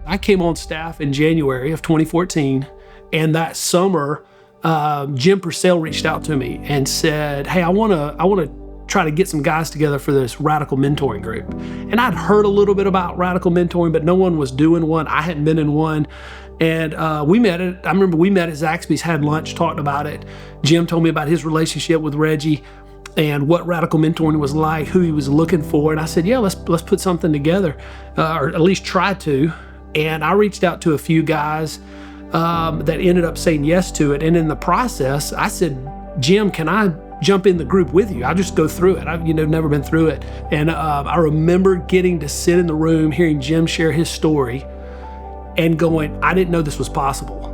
I came on staff in January of 2014, and that summer, Jim Purcell reached out to me and said, "Hey, I want to try to get some guys together for this radical mentoring group." And I'd heard a little bit about radical mentoring, but no one was doing one. I hadn't been in one. And I remember we met at Zaxby's, had lunch, talked about it. Jim told me about his relationship with Reggie and what radical mentoring was like, who he was looking for. And I said, yeah, let's put something together, or at least try to. And I reached out to a few guys that ended up saying yes to it. And in the process, I said, Jim, can I jump in the group with you? I'll just go through it. I've never been through it. And I remember getting to sit in the room, hearing Jim share his story and going, I didn't know this was possible.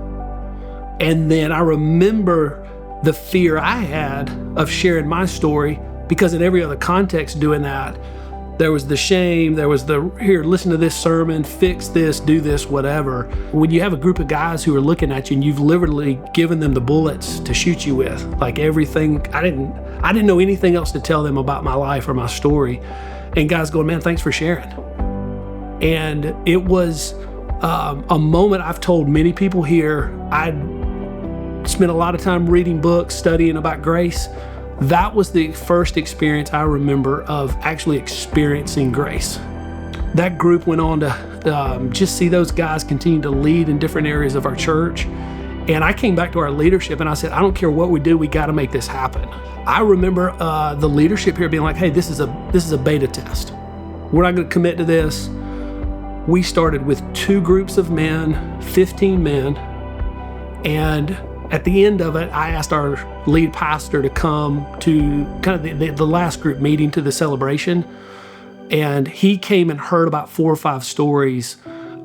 And then I remember the fear I had of sharing my story, because in every other context doing that, there was the shame, there was the, here, listen to this sermon, fix this, do this, whatever. When you have a group of guys who are looking at you and you've literally given them the bullets to shoot you with, like everything, I didn't know anything else to tell them about my life or my story. And guys going, man, thanks for sharing. And it was a moment I've told many people here. I'd spent a lot of time reading books, studying about grace. That was the first experience I remember of actually experiencing grace. That group went on to just see those guys continue to lead in different areas of our church. And I came back to our leadership and I said, I don't care what we do, we got to make this happen. I remember the leadership here being like, hey, this is a beta test. We're not going to commit to this. We started with 2 groups of men, 15 men, and at the end of it, I asked our lead pastor to come to kind of the last group meeting, to the celebration. And he came and heard about 4 or 5 stories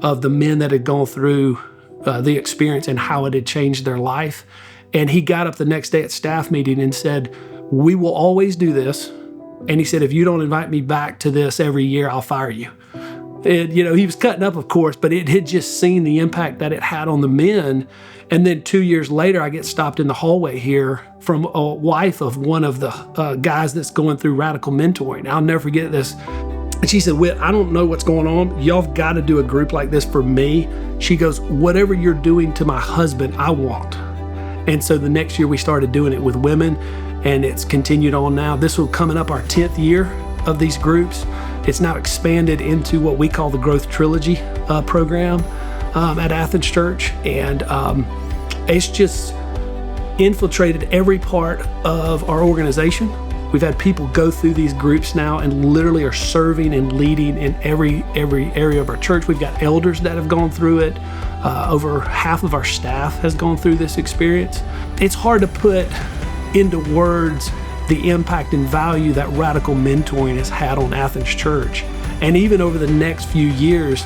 of the men that had gone through the experience and how it had changed their life. And he got up the next day at staff meeting and said, we will always do this. And he said, if you don't invite me back to this every year, I'll fire you. And, he was cutting up, of course, but it had just seen the impact that it had on the men. And then 2 years later, I get stopped in the hallway here from a wife of one of the guys that's going through radical mentoring. I'll never forget this. And she said, Whit, I don't know what's going on. Y'all have got to do a group like this for me. She goes, whatever you're doing to my husband, I want. And so the next year we started doing it with women, and it's continued on now. This will coming up our 10th year of these groups. It's now expanded into what we call the Growth Trilogy program at Athens Church. And it's just infiltrated every part of our organization. We've had people go through these groups now and literally are serving and leading in every area of our church. We've got elders that have gone through it. Over half of our staff has gone through this experience. It's hard to put into words the impact and value that radical mentoring has had on Athens Church. And even over the next few years,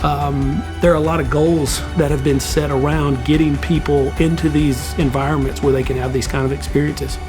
there are a lot of goals that have been set around getting people into these environments where they can have these kind of experiences.